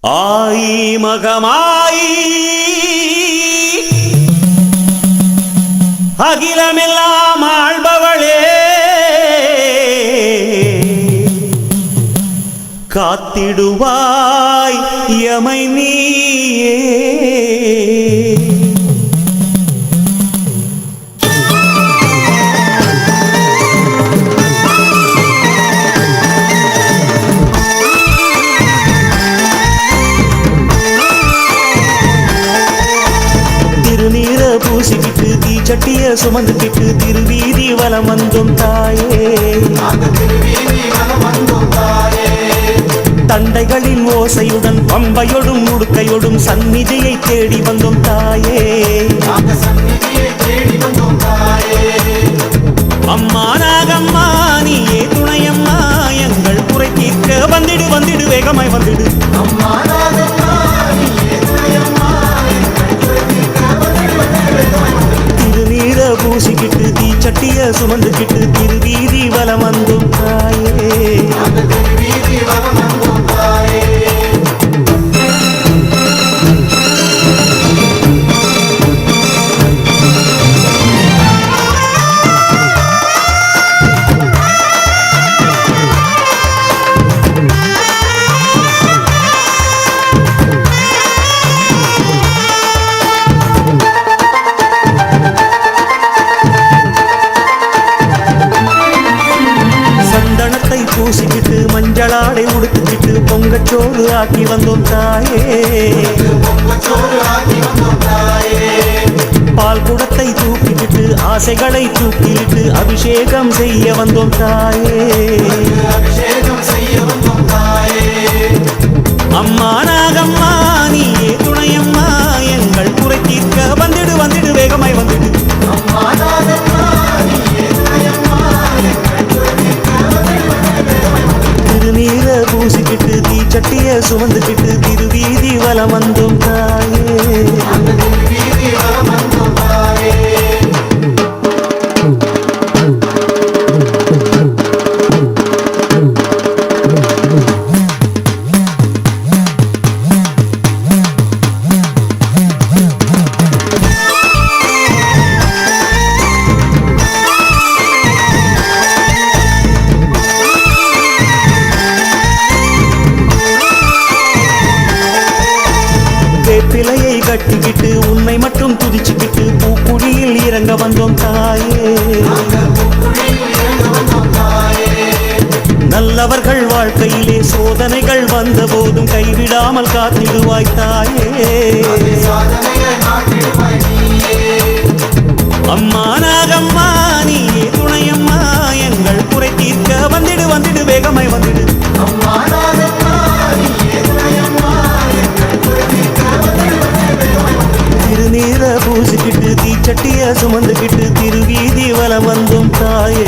ஆயி மகமாயி அகிலமெல்லாம் ஆள்பவளே, காத்திடுவாய் யமை நீயே. பூசிக்கிட்டு தீச்சட்டிய சுமந்துக்கிட்டு திருவீதி வலம் வந்தோம் தாயே. தண்டைகளின் ஓசையுடன் பம்பையொடும் முடுக்கையொடும் சந்நிதியை தேடி வந்தோம் தாயே. அம்மா நாகம்மா நீயே துணையம்மா, எங்கள் குறை தீர்க்க வந்திடு வந்திடு வேகமாய் வந்திடு. திருநீர பூசிக்கிட்டு தீச்சட்டிய சுமந்துக்கிட்டு திருவீதி வலம் வந்தோம் தாயே. பூசிக்கிட்டு மஞ்சளாடை உடுத்துக்கிட்டு பொங்கச்சோறு ஆக்கி வந்தோம் தாயே. பால் குடத்தை தூக்கிக்கிட்டு ஆசைகளை தூக்கிட்டு அபிஷேகம் செய்ய வந்தோம் தாயே. அம்மா நாகம்மா நீயே துணையம்மா, எங்கள் குறை தீர்க்க வந்திடு வந்திடு வேகமாய் வந்திடு. திருநீர பூசிக்கிட்டு தீச்சட்டிய சுமந்துக்கிட்டு திருவீதி வலம் வந்தோம் தாயே. பிள்ளையை கட்டிக்கிட்டு உன்னை மட்டும் துதிச்சுக்கிட்டு பூக்குழியில் இறங்க வந்தோம் தாயே. நல்லவர்கள் வாழ்க்கையிலே சோதனைகள் வந்த போதும் கைவிடாமல் காத்திடுவாய் தாயே. அம்மா நாகம்மா நீயே துணையம்மா, எங்கள் குறை தீர்க்க வந்திடு வந்திடு வேகமாய் வந்திடு. திருநீர பூசிக்கிட்டு தீச்சட்டிய சுமந்துக்கிட்டு திருவீதி வலம் வந்தோம் தாயே.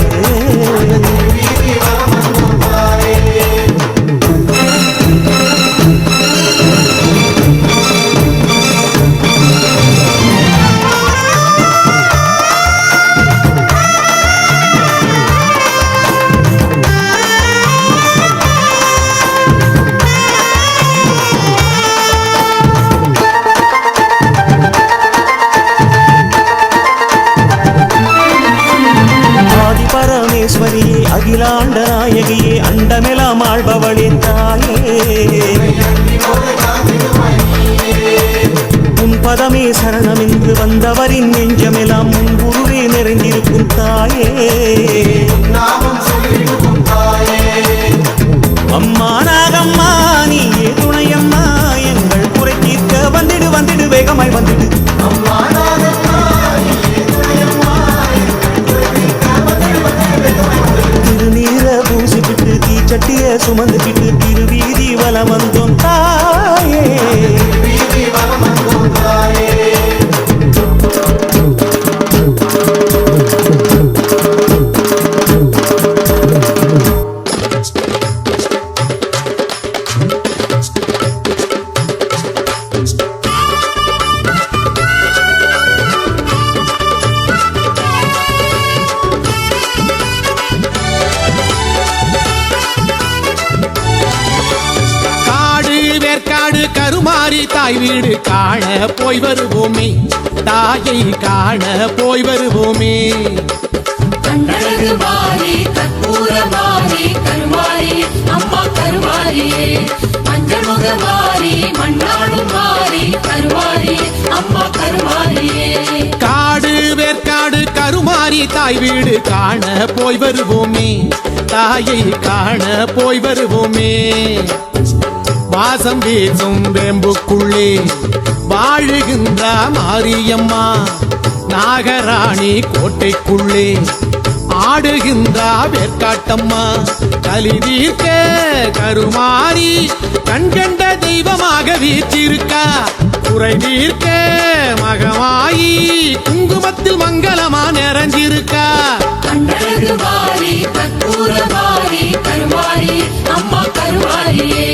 பரமேஸ்வரியே அகிலாண்ட நாயகியே அண்டமெல்லாம் ஆள்பவளே தாயே. உன் பதமே சரணம் என்று வந்தவரின் நெஞ்சமெல்லாம் உன் குருவே நிறைந்திருக்கும் தாயே. அம்மா நாகம்மா நீயே துணையம்மா, எங்கள் குறை தீர்க்க வந்திடு வந்திடு வேகமாய் வந்திடு. திருநீர பூசிக்கிட்டு தீச்சட்டிய சுமந்துக்கிட்டு திருவீதி வலம் வந்தோம் தாயே. கருமாரி தாய் வீடு காண போய் வருவோமே, தாயை காண போய் வருவோமே. கண்ணழகு மாறி கற்பூர மாறி கருமாரி அம்மா கருமாரியே, மஞ்சள் முக மாறி மண்ணாடும் மாறி கருமாரி அம்மா கருமாரியே. காடு வேற்காடு கருமாரி தாய் வீடு காண போய் வருவோமே, தாயை காண போய் வருவோமே. வாசம் வீசும் வேம்புக்குள்ளே வாழுகின்ற மாரியம்மா, நாகராணி கோட்டைக்குள்ளே ஆடுகின்ற வேற்காட்டம்மா. கலி தீர்க்க கருமாரி கண்கண்ட தெய்வமாக வீற்றிருக்கா, குறை தீர்க்க மகமாயி குங்குமத்தில் மங்களமா நிறைஞ்சிருக்கா. கண்ணழகு மாறி கற்பூர மாறி கருமாரி அம்மா கருமாரியே,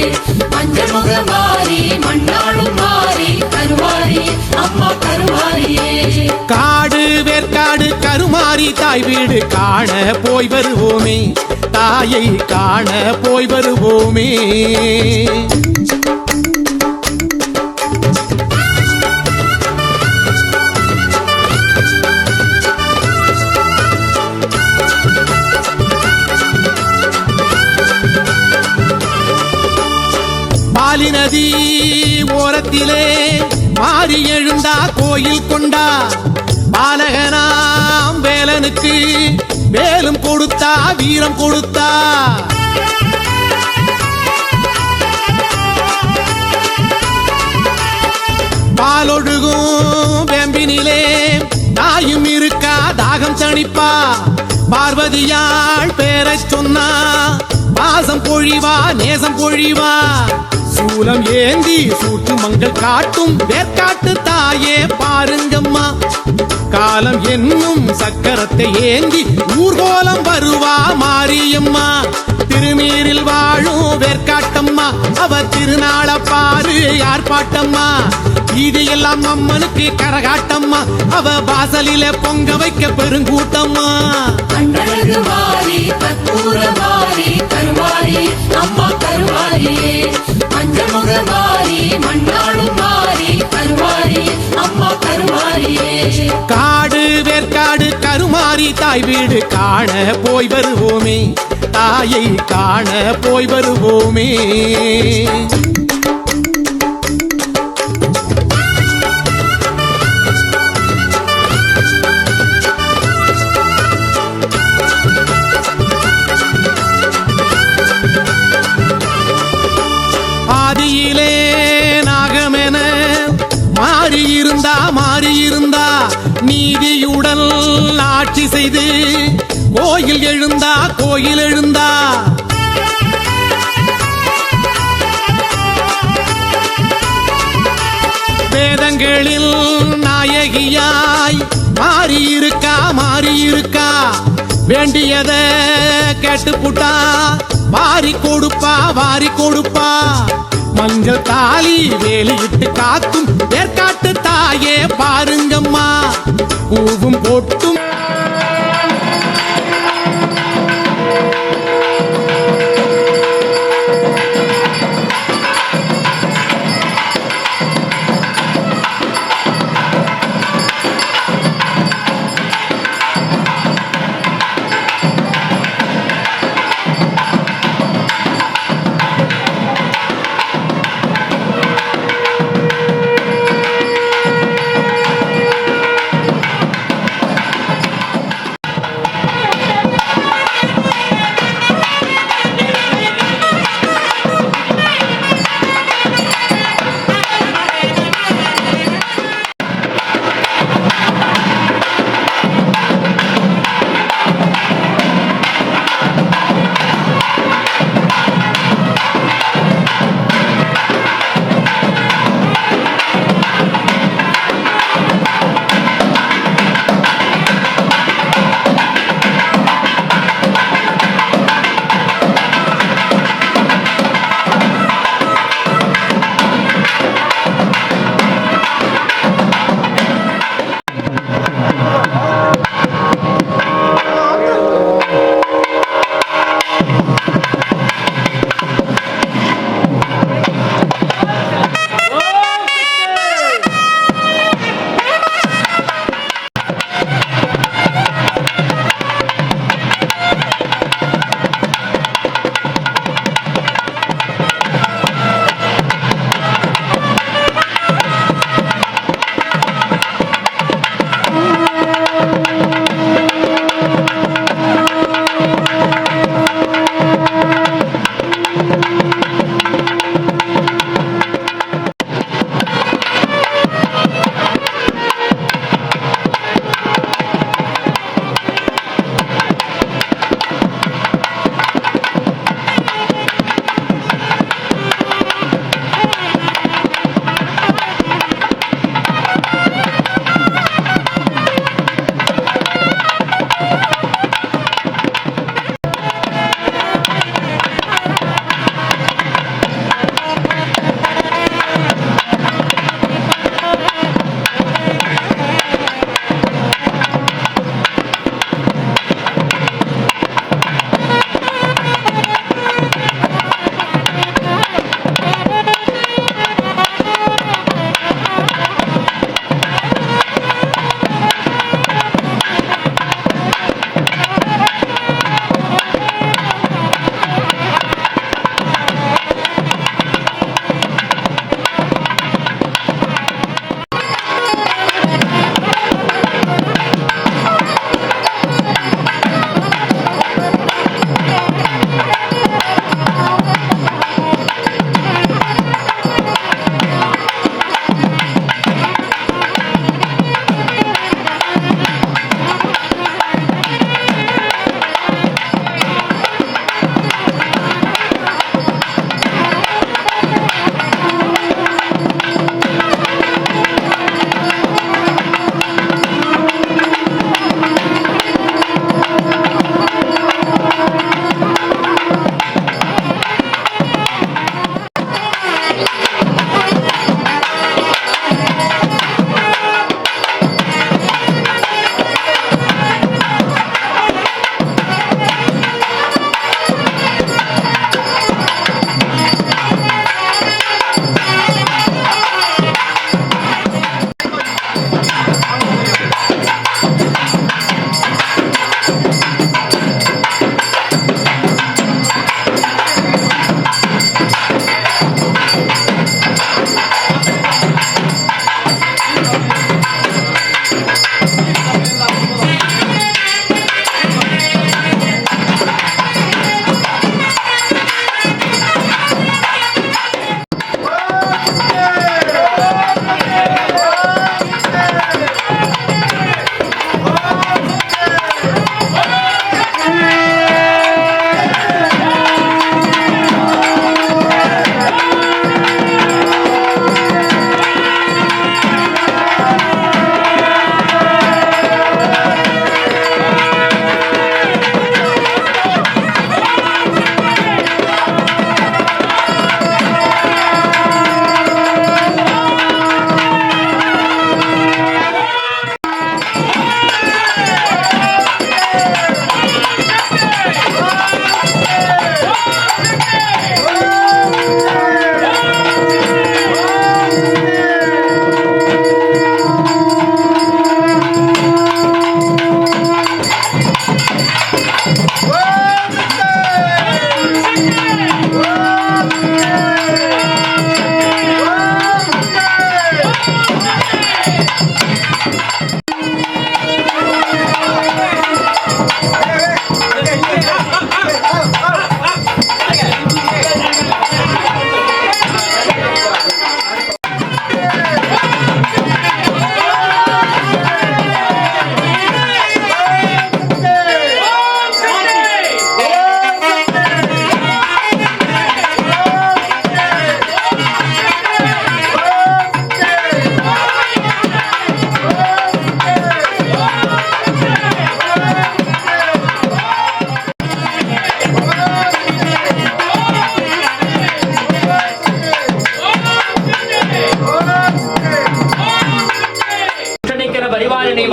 மஞ்சள் முக மாறி மண்ணாடும் மாறி கருமாரி அம்மா கருமாரியே. காடு வேற்காடு கருமாரி தாய் வீடு காண போய் வருவோமே, தாயை காண போய் வருவோமே. பாலி நதி ஓரத்திலே மாறி எழுந்தா கோயில் கொண்டா, பாலகனாம் வேலனுக்கு வேலும் கொடுத்தா வீரம் கொடுத்தா. பாலொழுகும் வேம்பினிலே தாயும் இருக்கா, தாகம் தணிப்பா. பார்வதியாள் பேரச் சொன்னா, பாசம் பொழிவா நேசம் பொழிவா. சூலம் ஏந்தி சூட்டு மங்கள் காட்டும் வேற்காட்டு தாயே பாருங்கம்மா, காலம் என்னும் சக்கரத்தை ஏந்தி ஊர்கோலம் வருவா மாரியம்மா. திருநீரில் வாழும் வேற்காட்டம்மா, அவ திருநாள பாரு யார் பாட்டம்மா. வீதியெல்லாம் அம்மனுக்கு கரகாட்டம்மா, அவ வாசலில பொங்க வைக்க பெருங்கூட்டம்மா. கண்ணழகு மாறி கற்பூர மாறி கருமாரி அம்மா கருமாரியே, மஞ்சள் முக மாறி மண்ணாடும் மாறி கருமாரி அம்மா கருமாரியே. காடு வேற்காடு கருமாரி தாய் வீடு காண போய் வருவோமே, தாயை காண போய் வருவோமே. ஆதியிலே நாகமென மாறியிருந்தா நீதியுடன் ஆட்சி செய்து கோயில் எழுந்தா கோயில் எழுந்தா. வேதங்களில் நாயகியாய் மாறியிருக்கா, வேண்டியத கேட்டு புட்டா வாரி கொடுப்பா. மஞ்சள் தாலி வேலியிட்டு காக்கும் வேற்காட்டு தாயே பாருங்கம்மா, பூவும் போட்டும்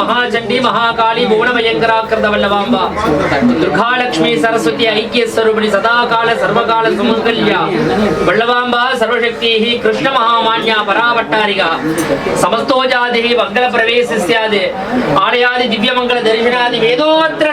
महाचंडी महाकाली भुवनभयंकराकृत वल्लभांबा दुर्गालक्ष्मी सरस्वती ऐक्य स्वरूपिणी सदाकाल सर्वकाल सुमंगल्या वल्लभांबा सर्वशक्ति कृष्ण महामान्या परावट्टारिका समस्तोजादि मंगल प्रवेश स्यादि आलयादि दिव्य मंगल दर्शनादि वेदोत्र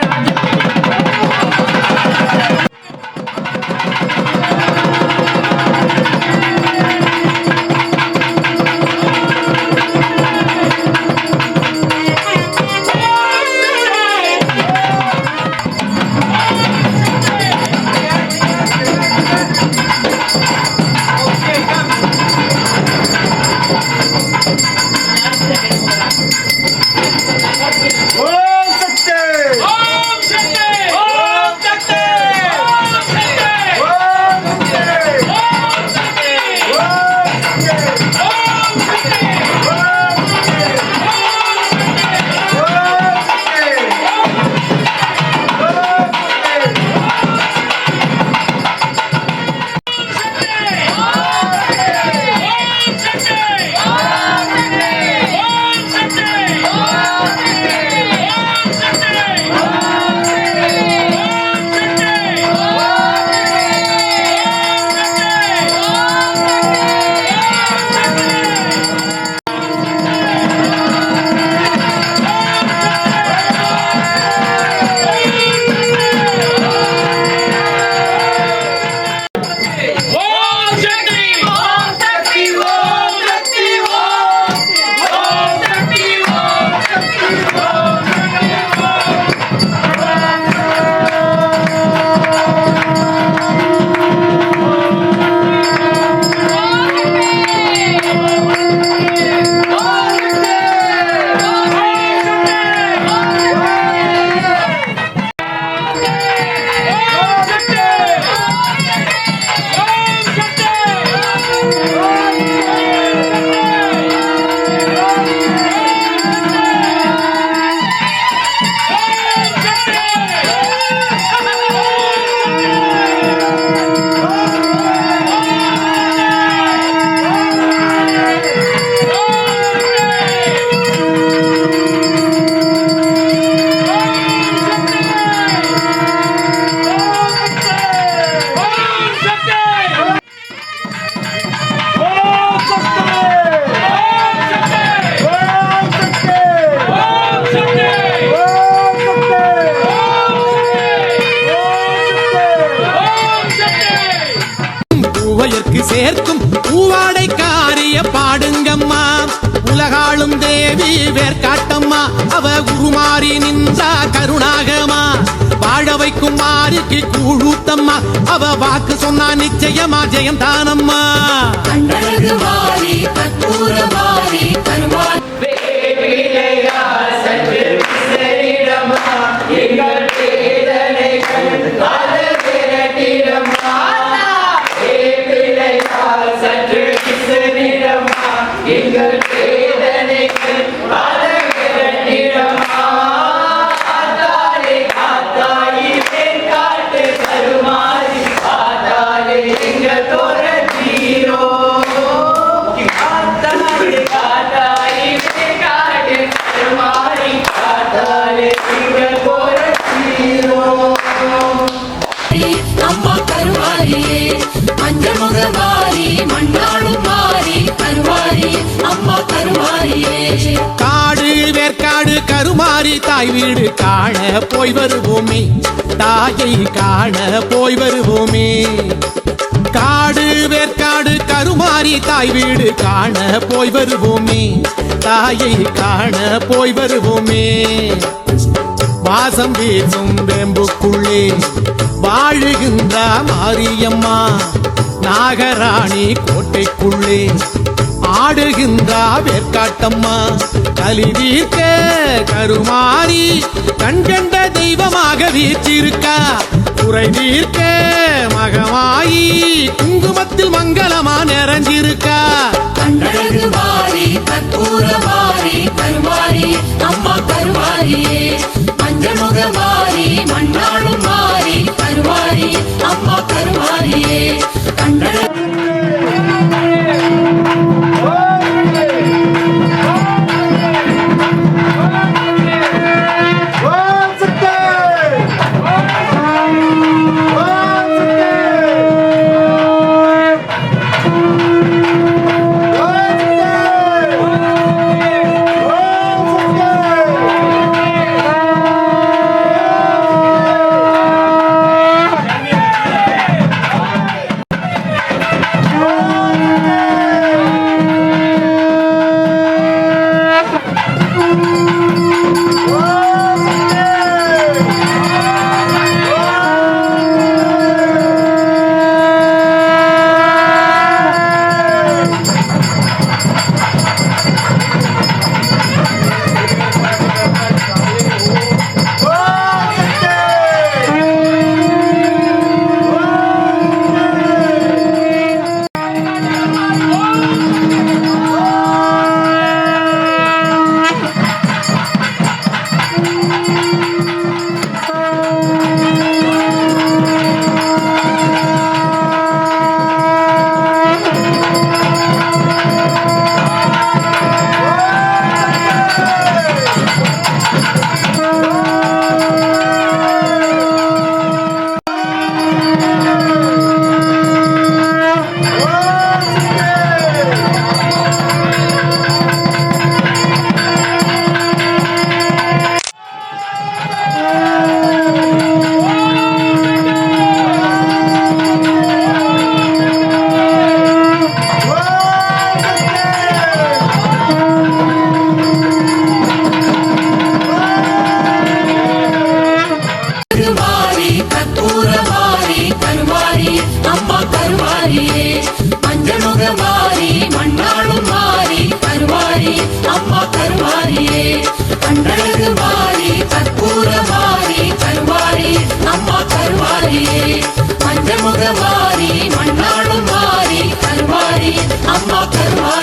சேர்க்கும் பூவாடை காரிய பாடுங்கம்மா உலகாளும் தேவி வேர்காட்டம்மா அவ உருமாறி நின்றா கருணாகமா வாழ வைக்கும் மாறிக்கு கூழூத்தம்மா அவ வாக்கு சொன்னா நிச்சயமா ஜெயம் தானம்மா அம்மா கருவாரியே பஞ்சமுகவாரி மண்ணாளும் மாறி கருவாரி அம்மா கருவாரியே காடு வேர்க்காடு கருமாறி தாய் வீடு காண போய் வருவோமே தாயை காண போய் வருவோமே காடு வேர்க்காடு கருமாறி தாய் வீடு காண போய் வருவோமே தாயை காண போய் வருவோமே வாசம் வீசும் வேம்புக்குள்ளே வாழுகின்ற மாரியம்மா நாகராணி கோட்டைக்குள்ளே ஆடுகின்ற வேர்க்காட்டம்மா கலி தீர்க்க கருமாறி கண்கண்ட தெய்வமாக வீற்றிருக்கா குறை தீர்க்க மகமாயி குங்குமத்தில் மங்களமா நிறைஞ்சிருக்கா கண்டழகு வாரி கற்பூர வாரி கருவாரி அம்மா கருவாரியே பஞ்சமுக வாரி மண்ணாளும் மாறி கருவாரி அம்மா கருவாரியே கண்டழகு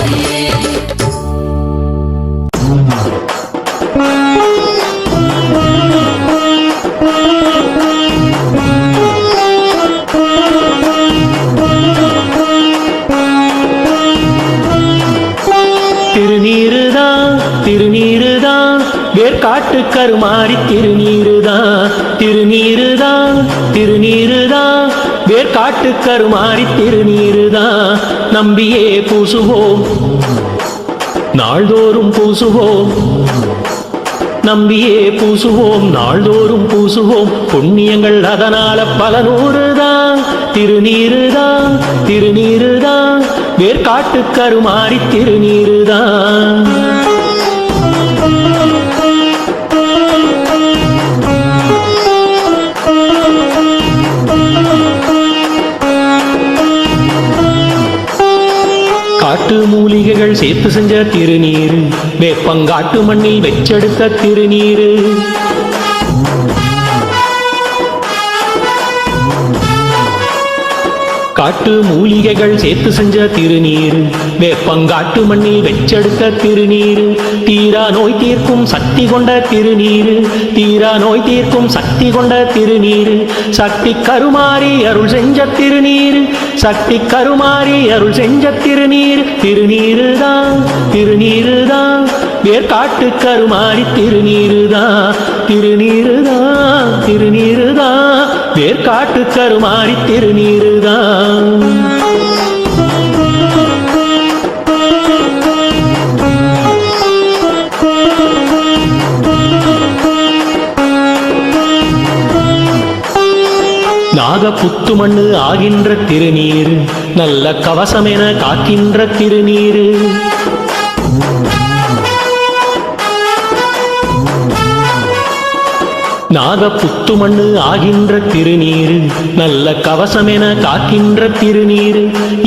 கருமாரியே திருநீருதான் திருநீருதான் வேர்காட்டு கருமாறி திருநீருதான் திருநீருதான் திருநீருதான் வேர்காட்டு கருமாறி திருநீருதான் நம்பியே பூசுவோம் நாள்தோறும் பூசுவோம் நம்பியே பூசுவோம் நாள்தோறும் பூசுவோம் புண்ணியங்கள் அதனால பல நூறுதான் திருநீருதான் திருநீருதான் வேர்காட்டு கருமாறி திருநீருதான் காட்டு மூலிகைகள் சேர்த்து செஞ்ச திருநீரு வேப்பங்காட்டு மண்ணில் வெச்செடுத்த திருநீரு காட்டு மூலிகைகள் சேர்த்து செஞ்ச திருநீரு வேப்பங்காட்டு மண்ணில் வெச்செடுத்த திருநீரு தீரா நோய் தீர்க்கும் சக்தி கொண்ட திருநீரு தீரா நோய் தீர்க்கும் சக்தி கொண்ட திருநீரு சக்தி கருமாறி அருள் செஞ்ச திருநீரு சக்தி கருமாறி அருள் செஞ்ச திருநீரு திருநீருதான் திருநீருதான் வேர்காட்டு கருமாறி திருநீருதான் திருநீருதான் திருநீருதான் வேர்காட்டு கருமாறி திருநீருதான் நாகப்புத்து மண்ணு ஆகின்ற திருநீரு நல்ல கவசமென காக்கின்ற திருநீரு நாகப்புத்து மண்ணு ஆகின்ற திருநீரு நல்ல கவசமென காக்கின்ற திருநீரு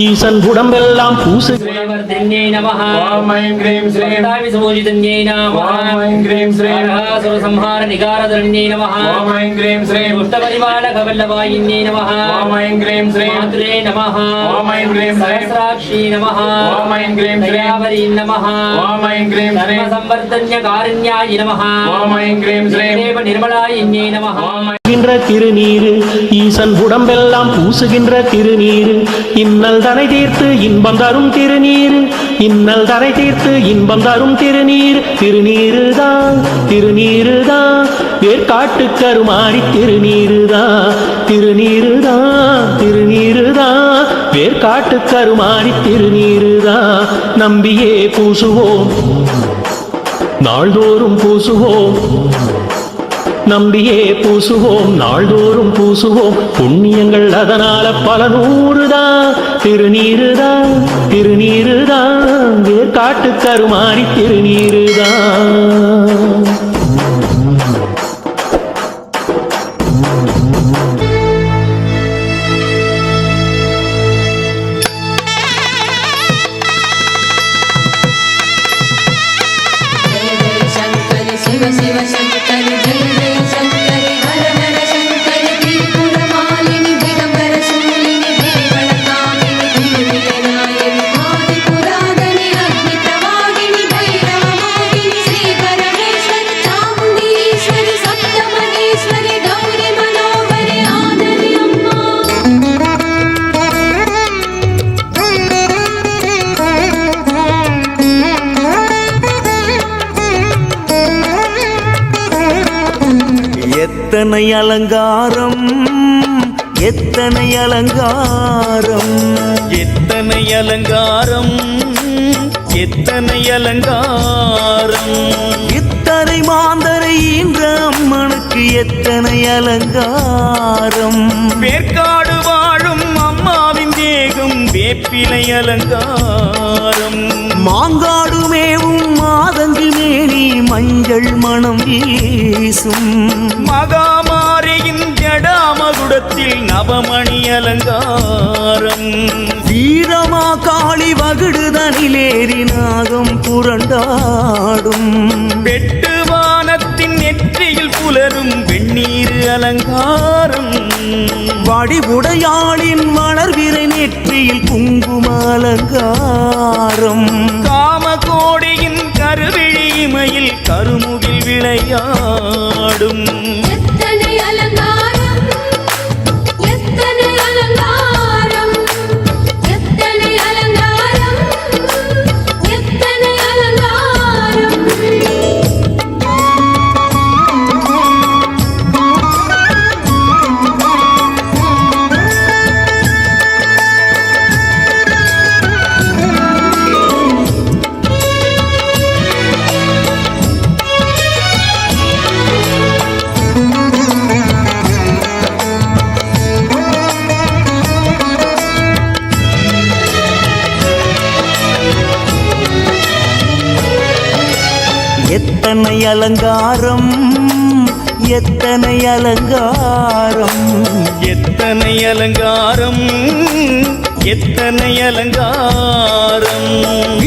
ஈசன் உடம்பெல்லாம் பூசு श्रीवर्धिन्यै नमः ॐ ऐं ह्रीं श्रीं विसमोजितन्यै नमः ॐ ऐं ह्रीं श्रीं सुरसंहार निगारधरण्यै नमः ॐ ऐं ह्रीं श्रीं पुष्टपरिवालकवल्लभायिन्यै नमः ॐ ऐं ह्रीं श्रीं मातुले नमः ॐ ऐं ह्रीं श्रीं सहस्राक्षी नमः ॐ ऐं ह्रीं श्रीं दयावरी नमः ॐ ऐं ह्रीं श्रीं धर्मसंवर्धन्यकारिण्याय नमः ॐ ऐं ह्रीं श्रीं देव निर्मलायिन्यै नमः திருநீரு ஈசன் உடம்பெல்லாம் பூசுகின்ற திருநீரு இன்னல் தனை தீர்த்து இன்பம் தரும் திருநீரு இன்னல் தனை தீர்த்து இன்பம் தரும் திருநீர் திருநீருதான் திருநீருதான் வேர்காட்டு கருமாறி திருநீருதான் திருநீருதான் திருநீருதான் வேர்காட்டு கருமாறி திருநீருதான் நம்பியே பூசுவோம் நாள்தோறும் பூசுவோம் நம்பியே பூசுவோம் நாள்தோறும் பூசுவோம் புண்ணியங்கள் அதனால பல நூறுதான் திருநீருதான் திருநீருதான் வேர்காட்டு கருமாறி திருநீருதான் शिव शिव शंकर जय जय शंकर हर हर शंकर त्रिपुरमालिनी दिगंबर शूलिनी देवळकामिनी धीर्विलनायिनी आदिपुरातनी अग्निप्रवाहिनी भैरवमोहिनी श्री परमेश्वरी चामुण्डीश्वरी सप्तमहेश्वरी गौरी मनोहरी आदरि अम्मा எத்தனை அலங்காரம் எத்தனை அலங்காரம் எத்தனை அலங்காரம் எத்தனை அலங்காரம் இத்தனை மாந்தரை ஈன்ற அம்மனுக்கு எத்தனை அலங்காரம் வேர்க்காடு வாழும் அம்மாவின் தேகம் வேப்பிலை அலங்காரம் மாங்காடு மேவும் மாதங்கு மேனி மஞ்சள் மணம் வீசும் மகாமாரியின் ஜடாமகுடத்தில் நவமணி அலங்காரம் வீரமா காளி வகுடுதனிலேறி நாகம் புரண்டாடும் வெட்டுவானத்தின் நெற்றியில் புலரும் வெண்ணீர் அலங்காரம் வடிவுடையாளின் வளர்விரை நெற்றியில் குங்கும அலங்காரம் காமகோடியின் கருவிழிமையில் கருமுகில் விளையாடும் எத்தனை அலங்காரம் எத்தனை அலங்காரம் எத்தனை அலங்காரம் எத்தனை அலங்காரம் எத்தனை அலங்காரம் எத்தனை அலங்காரம் எத்தனை அலங்காரம் எத்தனை அலங்காரம்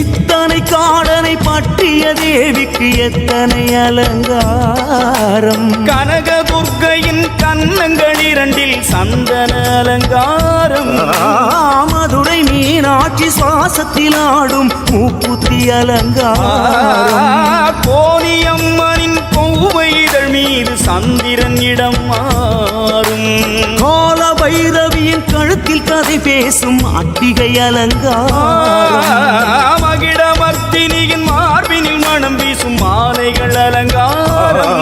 இத்தனை காடனை பற்றிய தேவிக்கு எத்தனை அலங்காரம் கனகதுர்க்கையின் கன்னங்கள் இரண்டில் சந்தன அலங்காரம் மதுரை மீனாட்சி சுவாசத்தில் ஆடும் மூக்குத்தி அலங்காரம் கோணியம்மனின் கொவ்வை இதழ் மீது சந்திரன் இடம் மாறும் கோல பைரவியின் கழுத்தில் கதை பேசும் அட்டிகை அலங்காரம் மகிடமர்த்தினியின் மார்பினில் மனம் வீசும் மாலைகள் அலங்காரம்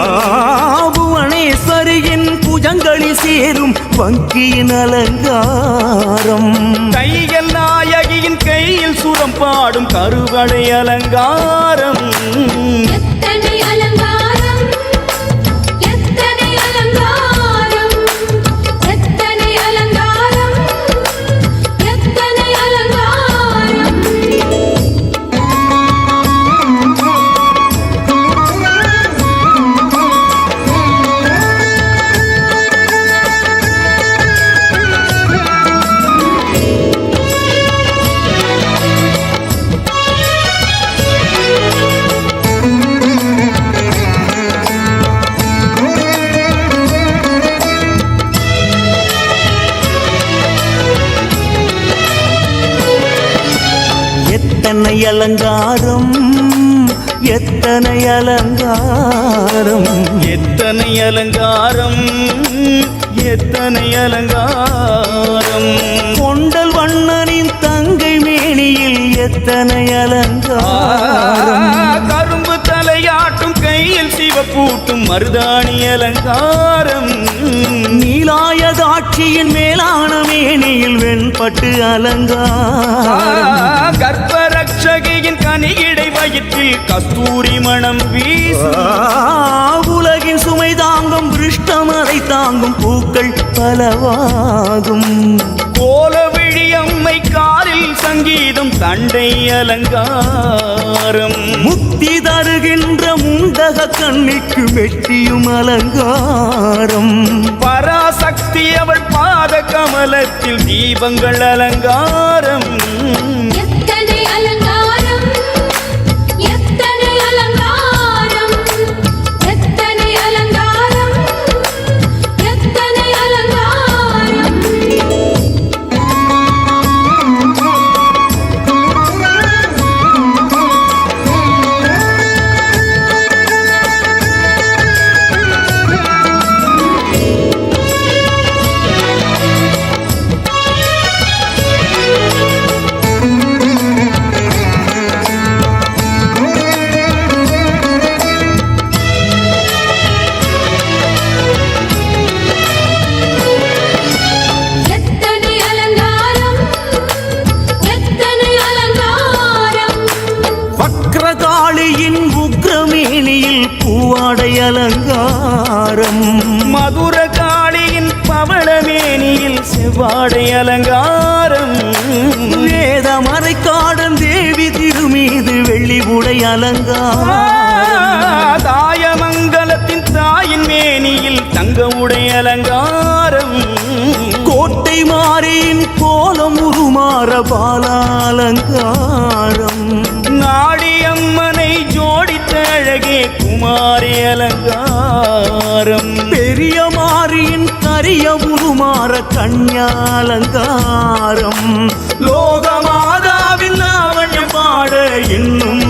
புவனேஸ்வரியின் புஜங்களில் சேரும் வங்கியின் அலங்காரம் கைகள் நாயகியின் கையில் சுரம் பாடும் கருவடை அலங்காரம் எத்தனை அலங்காரம் எத்தனை அலங்காரம் எத்தனை அலங்காரம் எத்தனை அலங்காரம் எத்தனை அலங்காரம் எத்தனை அலங்காரம் எத்தனை அலங்காரம் எத்தனை அலங்காரம் கொண்டல் வண்ணனின் தங்கை மேனியில் எத்தனை அலங்காரம் கரும்பு தலையாட்டும் கையில் சிவப்பூட்டும் மருதாணி அலங்காரம் நீலாயதாட்சியின் மேலான மேனியில் வெண்பட்டு அலங்காரம் கர்ப்பரட்சகியின் கனியிடை வயிற்றில் கஸ்தூரி மணம் வீசும் உலகின் சுமை தாங்கும் விருஷ்டமரை தாங்கும் பூக்கள் பலவாகும் கோலவிழி அம்மை காலில் சங்கீதம் தண்டை அலங்காரம் முக்தி தருகின்ற முண்டக கண்ணிக்கு மெட்டியும் அலங்காரம் பராசக்தி அவள் பாத கமலத்தில் தீபங்கள் அலங்காரம் எத்தனை அலங்காரம் எத்தனை அலங்காரம் எத்தனை அலங்காரம் எத்தனை அலங்காரம் எத்தனை அலங்காரம் எத்தனை அலங்காரம் வக்ரகாளியின் உக்ரமேனியில் பூவாடை அலங்காரம் மதுர காளியின் பவளமேனியில் செவ்வாடை அலங்காரம் வேதமறை காடன் தேவி திருமீது வெள்ளி உடை அலங்காரம் தாயமங்கலத்தின் தாயின் மேனியில் தங்க உடை அலங்காரம் கோட்டை மாறியின் கோலம் உருமாற பாலாலங்காரம் நாடியம்மனை ஜோடித்த அழகே குமார மாறி அலங்காரம் பெரிய மாரியின் கரிய உருமாற கண்யாலங்காரம் லோகமாதாவின் லாவண்யம் பாட இன்னும்